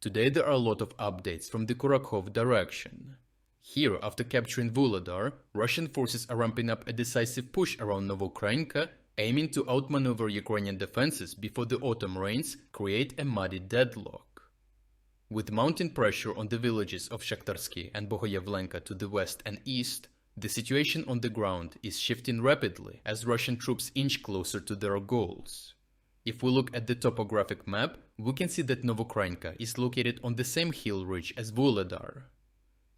Today there are a lot of updates from the Kurakhove direction. Here, after capturing Vuhledar, Russian forces are ramping up a decisive push around Novoukrainka, aiming to outmaneuver Ukrainian defenses before the autumn rains create a muddy deadlock. With mounting pressure on the villages of Shakhtarske and Bohoyavlenka to the west and east, the situation on the ground is shifting rapidly as Russian troops inch closer to their goals. If we look at the topographic map, we can see that Novoukrainka is located on the same hill ridge as Vuhledar.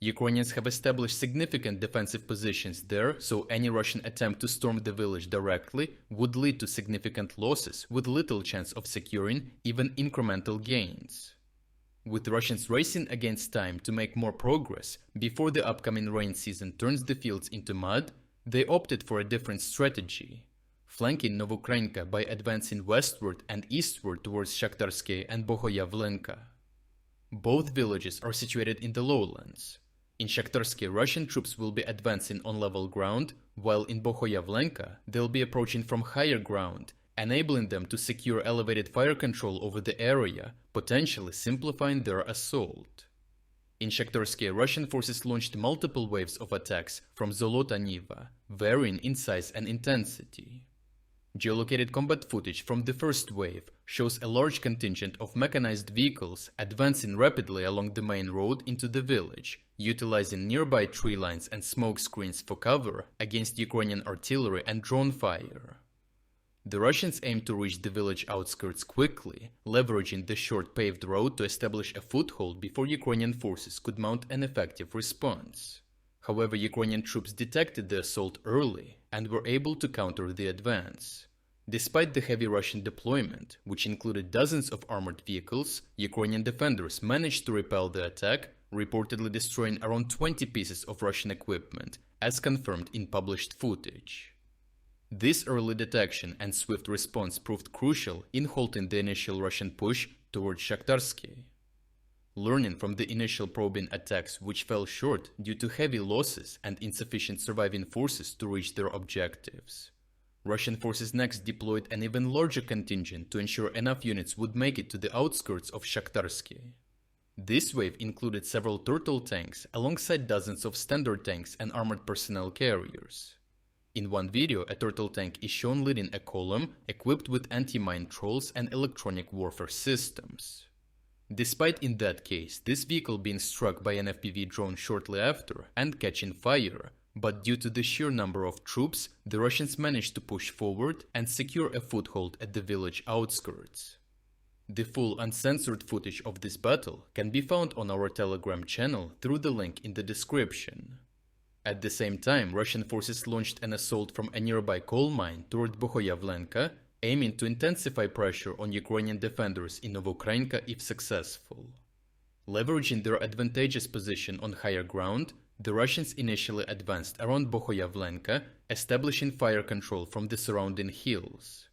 Ukrainians have established significant defensive positions there, so any Russian attempt to storm the village directly would lead to significant losses with little chance of securing even incremental gains. With Russians racing against time to make more progress before the upcoming rain season turns the fields into mud, they opted for a different strategy, flanking Novoukrainka by advancing westward and eastward towards Shakhtarske and Bohoyavlenka. Both villages are situated in the lowlands. In Shakhtarske, Russian troops will be advancing on level ground, while in Bohoyavlenka they'll be approaching from higher ground, enabling them to secure elevated fire control over the area, potentially simplifying their assault. In Shakhtarske, Russian forces launched multiple waves of attacks from Zolota Niva, varying in size and intensity. Geolocated combat footage from the first wave shows a large contingent of mechanized vehicles advancing rapidly along the main road into the village, utilizing nearby tree lines and smoke screens for cover against Ukrainian artillery and drone fire. The Russians aim to reach the village outskirts quickly, leveraging the short paved road to establish a foothold before Ukrainian forces could mount an effective response. However, Ukrainian troops detected the assault early and were able to counter the advance. Despite the heavy Russian deployment, which included dozens of armored vehicles, Ukrainian defenders managed to repel the attack, reportedly destroying around 20 pieces of Russian equipment, as confirmed in published footage. This early detection and swift response proved crucial in halting the initial Russian push towards Shakhtarske. Learning from the initial probing attacks, which fell short due to heavy losses and insufficient surviving forces to reach their objectives, Russian forces next deployed an even larger contingent to ensure enough units would make it to the outskirts of Shakhtarske. This wave included several turtle tanks alongside dozens of standard tanks and armored personnel carriers. In one video, a turtle tank is shown leading a column equipped with anti-mine trolls and electronic warfare systems. Despite in that case this vehicle being struck by an FPV drone shortly after and catching fire, but due to the sheer number of troops, the Russians managed to push forward and secure a foothold at the village outskirts. The full uncensored footage of this battle can be found on our Telegram channel through the link in the description. At the same time, Russian forces launched an assault from a nearby coal mine toward Bohoyavlenka, aiming to intensify pressure on Ukrainian defenders in Novoukrainka if successful. Leveraging their advantageous position on higher ground, the Russians initially advanced around Bohoyavlenka, establishing fire control from the surrounding hills.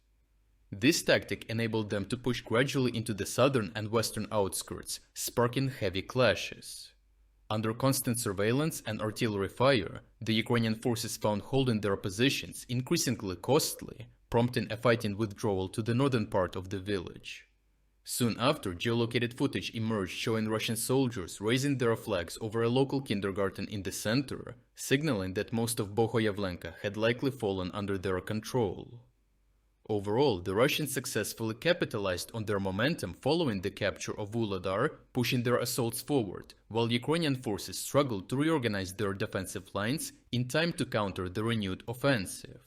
This tactic enabled them to push gradually into the southern and western outskirts, sparking heavy clashes. Under constant surveillance and artillery fire, the Ukrainian forces found holding their positions increasingly costly, prompting a fighting withdrawal to the northern part of the village. Soon after, geolocated footage emerged showing Russian soldiers raising their flags over a local kindergarten in the center, signaling that most of Bohoyavlenka had likely fallen under their control. Overall, the Russians successfully capitalized on their momentum following the capture of Vuhledar, pushing their assaults forward, while Ukrainian forces struggled to reorganize their defensive lines in time to counter the renewed offensive.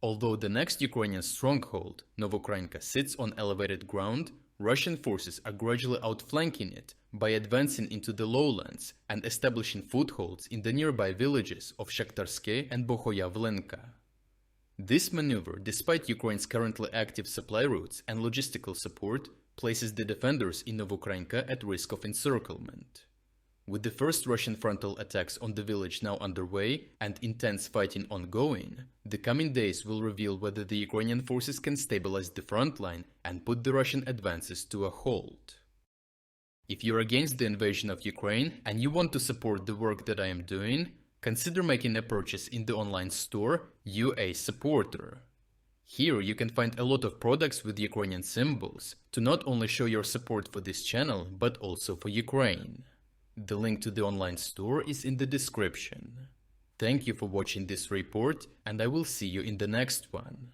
Although the next Ukrainian stronghold, Novoukrainka, sits on elevated ground, Russian forces are gradually outflanking it by advancing into the lowlands and establishing footholds in the nearby villages of Shakhtarske and Bohoyavlenka. This maneuver, despite Ukraine's currently active supply routes and logistical support, places the defenders in Novoukrainka at risk of encirclement. With the first Russian frontal attacks on the village now underway and intense fighting ongoing, the coming days will reveal whether the Ukrainian forces can stabilize the front line and put the Russian advances to a halt. If you're against the invasion of Ukraine and you want to support the work that I am doing, consider making a purchase in the online store UA Supporter. Here you can find a lot of products with Ukrainian symbols to not only show your support for this channel, but also for Ukraine. The link to the online store is in the description. Thank you for watching this report, and I will see you in the next one.